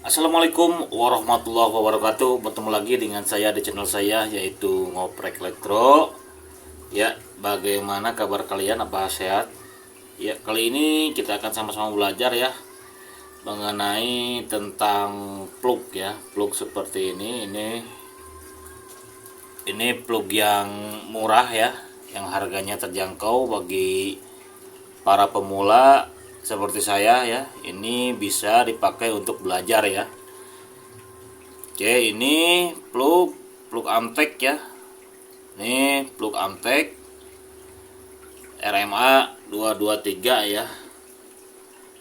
Assalamualaikum warahmatullahi wabarakatuh. Bertemu lagi dengan saya di channel saya, yaitu Ngoprek Elektro. Ya, bagaimana kabar kalian? Apa sehat? Ya, kali ini kita akan sama-sama belajar ya mengenai tentang plug ya. Plug seperti ini plug yang murah ya, yang harganya terjangkau bagi para pemula seperti saya ya. Ini bisa dipakai untuk belajar ya. Oke, ini plug Amtek ya. Ini plug Amtek RMA 223 ya.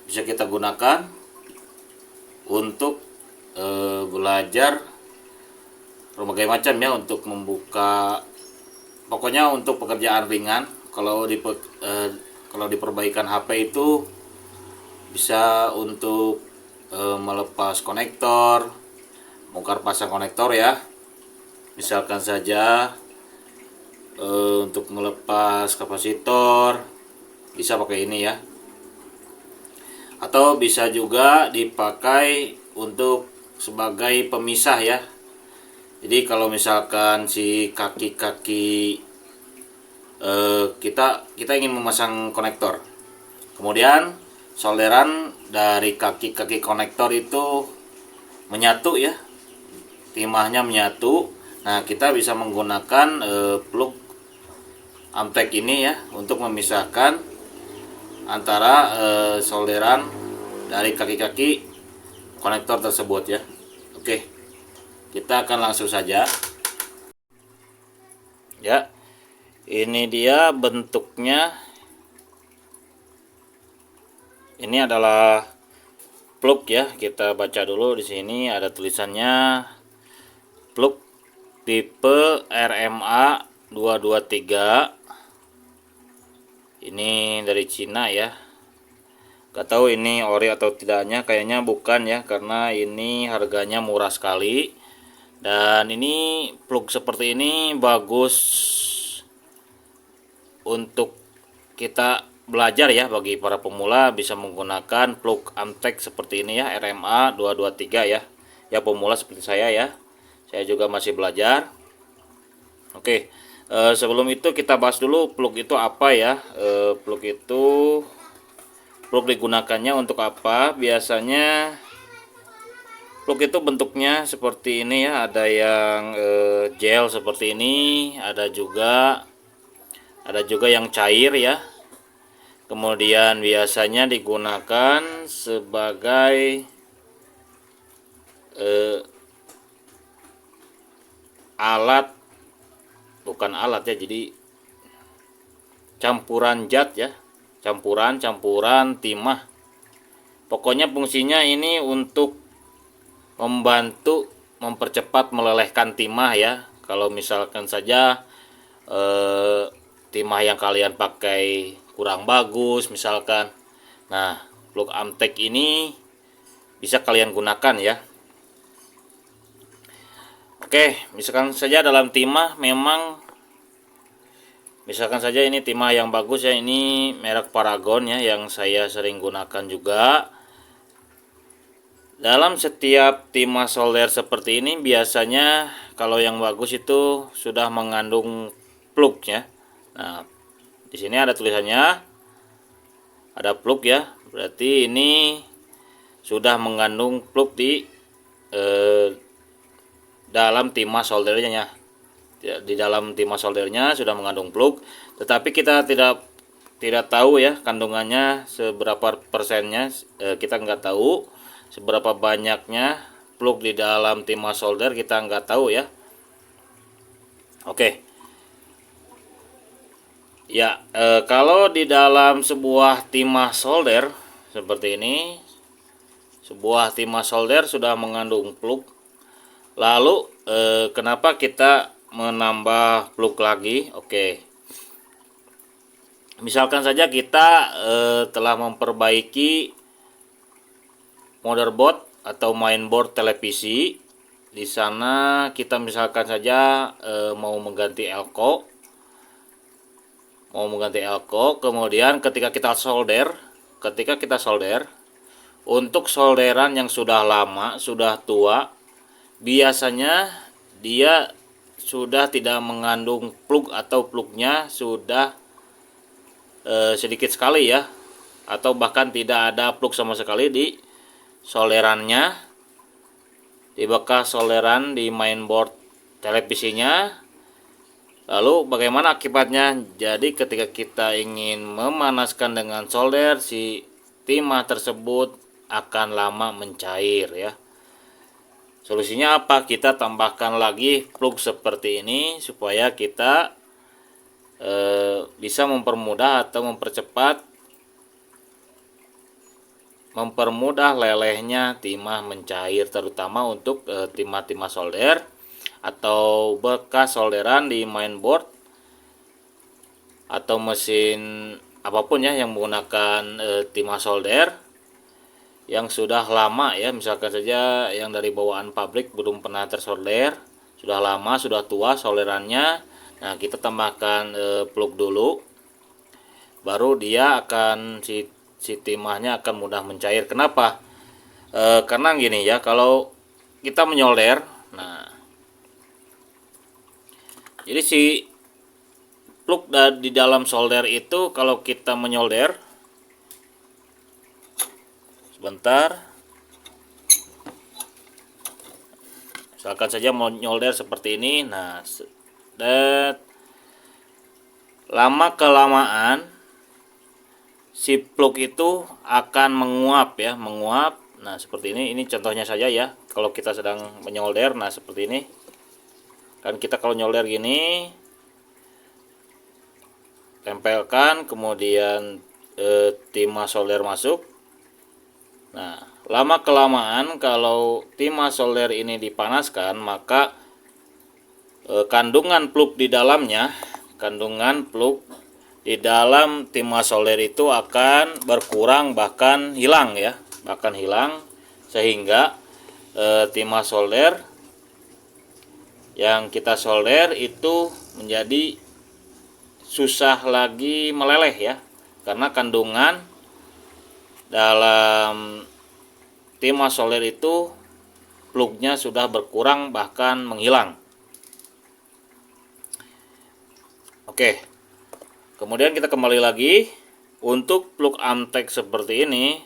Bisa kita gunakan untuk belajar berbagai macam ya, untuk membuka, pokoknya untuk pekerjaan ringan. Kalau di perbaikan HP itu bisa untuk melepas konektor, bongkar pasang konektor ya. Misalkan saja untuk melepas kapasitor bisa pakai ini ya. Atau bisa juga dipakai untuk sebagai pemisah ya. Jadi kalau misalkan si kaki-kaki kita ingin memasang konektor, kemudian solderan dari kaki-kaki konektor itu menyatu ya, timahnya menyatu. Nah, kita bisa menggunakan plug Amtek ini ya untuk memisahkan antara solderan dari kaki-kaki konektor tersebut ya. Oke, kita akan langsung saja. Ya, ini dia bentuknya. Ini adalah plug ya. Kita baca dulu di sini ada tulisannya plug tipe RMA 223. Ini dari Cina ya. Gak tahu ini ori atau tidaknya, kayaknya bukan ya, karena ini harganya murah sekali. Dan ini plug seperti ini bagus untuk kita belajar ya. Bagi para pemula bisa menggunakan plug Amtek seperti ini ya, RMA 223 ya. Ya, pemula seperti saya ya. Saya juga masih belajar. Oke, sebelum itu kita bahas dulu plug itu apa ya. Plug digunakannya untuk apa? Biasanya plug itu bentuknya seperti ini ya. Ada yang gel seperti ini, ada juga yang cair ya. Kemudian biasanya digunakan sebagai alat, bukan alat ya, jadi campuran zat ya, campuran timah. Pokoknya fungsinya ini untuk membantu mempercepat melelehkan timah ya. Kalau misalkan saja timah yang kalian pakai kurang bagus misalkan, nah plug Amtek ini bisa kalian gunakan ya. Oke, misalkan saja dalam timah, memang misalkan saja ini timah yang bagus ya, ini merek Paragon ya, yang saya sering gunakan juga. Dalam setiap timah solder seperti ini biasanya kalau yang bagus itu sudah mengandung plug ya. Nah, di sini ada tulisannya, ada plug ya, berarti ini sudah mengandung plug di dalam timah soldernya. Di dalam timah soldernya sudah mengandung plug, tetapi kita tidak tahu ya kandungannya seberapa persennya. Kita nggak tahu seberapa banyaknya plug di dalam timah solder, kita nggak tahu ya. Oke ya, kalau di dalam sebuah timah solder seperti ini, sebuah timah solder sudah mengandung plug. Lalu kenapa kita menambah plug lagi? Oke, misalkan saja kita telah memperbaiki motherboard atau mainboard televisi. Di sana kita misalkan saja mau mengganti elko, kemudian ketika kita solder, Untuk solderan yang sudah lama, sudah tua, biasanya dia sudah tidak mengandung plug atau plugnya sudah sedikit sekali ya, atau bahkan tidak ada plug sama sekali di solderannya, di bekas solderan di mainboard televisinya. Lalu bagaimana akibatnya? Jadi ketika kita ingin memanaskan dengan solder, si timah tersebut akan lama mencair ya. Solusinya apa? Kita tambahkan lagi plug seperti ini supaya kita bisa mempermudah atau mempermudah lelehnya timah mencair, terutama untuk timah-timah solder atau bekas solderan di mainboard atau mesin apapun ya yang menggunakan timah solder yang sudah lama ya. Misalkan saja yang dari bawaan pabrik belum pernah tersolder, sudah lama, sudah tua solderannya. Nah, kita tambahkan plug dulu, baru dia akan si timahnya akan mudah mencair. Kenapa? Karena gini ya, kalau kita menyolder, nah jadi si plug di dalam solder itu kalau kita menyolder, sebentar, misalkan saja mau nyolder seperti ini, nah lama kelamaan si plug itu akan menguap ya, menguap. Nah seperti ini contohnya saja ya, kalau kita sedang menyolder, nah seperti ini kan, kita kalau nyolder gini, tempelkan, kemudian timah solder masuk. Nah lama kelamaan kalau timah solder ini dipanaskan, maka kandungan plug di dalamnya, kandungan plug di dalam timah solder itu akan berkurang, bahkan hilang ya, bahkan hilang, sehingga timah solder yang kita solder itu menjadi susah lagi meleleh ya, karena kandungan dalam timah solder itu plugnya sudah berkurang bahkan menghilang. Oke, kemudian kita kembali lagi untuk plug Amtech seperti ini.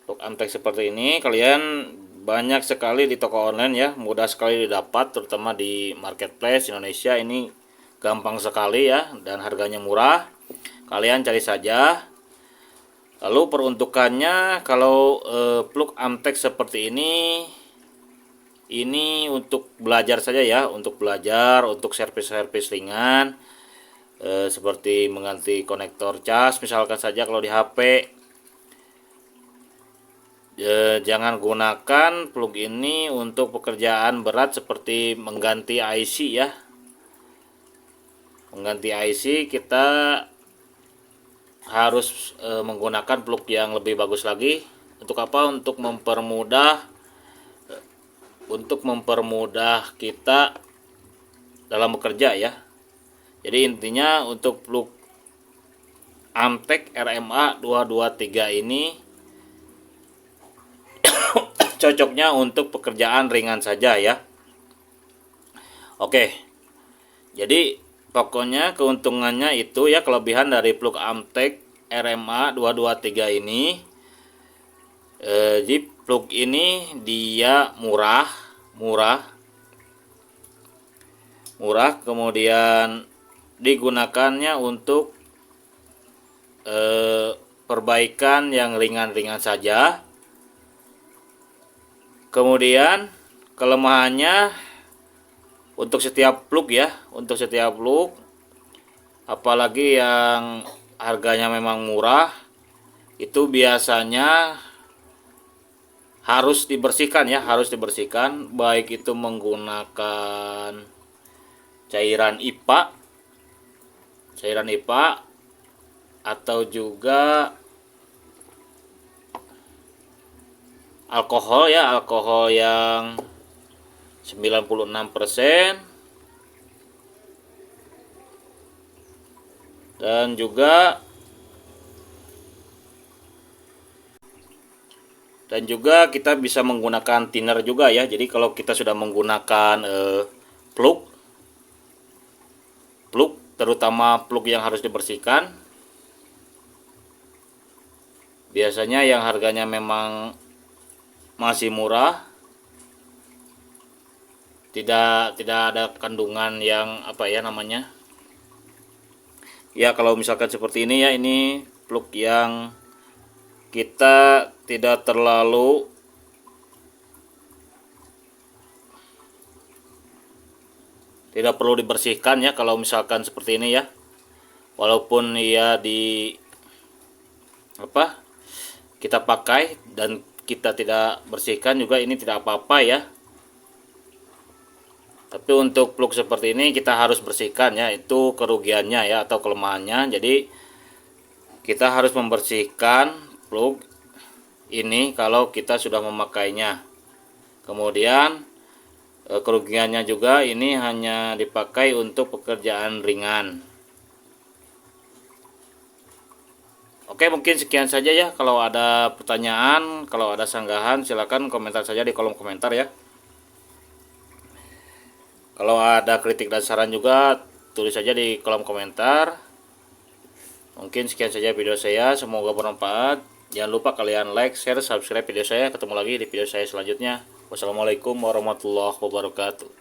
Plug Amtech seperti ini kalian banyak sekali di toko online ya, mudah sekali didapat, terutama di marketplace Indonesia ini gampang sekali ya, dan harganya murah. Kalian cari saja. Lalu peruntukannya, kalau plug Amtech seperti ini untuk belajar saja ya, untuk belajar, untuk servis-servis ringan, seperti mengganti konektor cas misalkan saja kalau di HP. Jangan gunakan plug ini untuk pekerjaan berat seperti mengganti IC ya. Mengganti IC kita harus menggunakan plug yang lebih bagus lagi. Untuk apa? Untuk mempermudah kita dalam bekerja ya. Jadi intinya untuk plug Amtech RMA 223 ini cocoknya untuk pekerjaan ringan saja ya. Oke, jadi pokoknya keuntungannya itu ya, kelebihan dari plug Amtech RMA 223 ini, di plug ini dia murah, kemudian digunakannya untuk perbaikan yang ringan-ringan saja. Kemudian kelemahannya untuk setiap plug ya, untuk setiap plug, apalagi yang harganya memang murah, itu biasanya harus dibersihkan ya, harus dibersihkan, baik itu menggunakan cairan IPA atau juga alkohol ya, alkohol yang 96%, dan juga Dan juga kita bisa menggunakan thinner juga ya. Jadi kalau kita sudah menggunakan plug terutama plug yang harus dibersihkan, biasanya yang harganya memang masih murah, tidak ada kandungan yang apa ya namanya ya, kalau misalkan seperti ini ya, ini plug yang kita tidak perlu dibersihkan ya kalau misalkan seperti ini ya, walaupun ya kita pakai dan kita tidak bersihkan juga, ini tidak apa-apa ya. Tapi untuk plug seperti ini kita harus bersihkan ya, itu kerugiannya ya atau kelemahannya. Jadi kita harus membersihkan plug ini kalau kita sudah memakainya. Kemudian kerugiannya juga, ini hanya dipakai untuk pekerjaan ringan. Oke, mungkin sekian saja ya. Kalau ada pertanyaan, kalau ada sanggahan, silakan komentar saja di kolom komentar ya. Kalau ada kritik dan saran juga, tulis saja di kolom komentar. Mungkin sekian saja video saya, semoga bermanfaat. Jangan lupa kalian like, share, subscribe video saya. Ketemu lagi di video saya selanjutnya. Wassalamualaikum warahmatullahi wabarakatuh.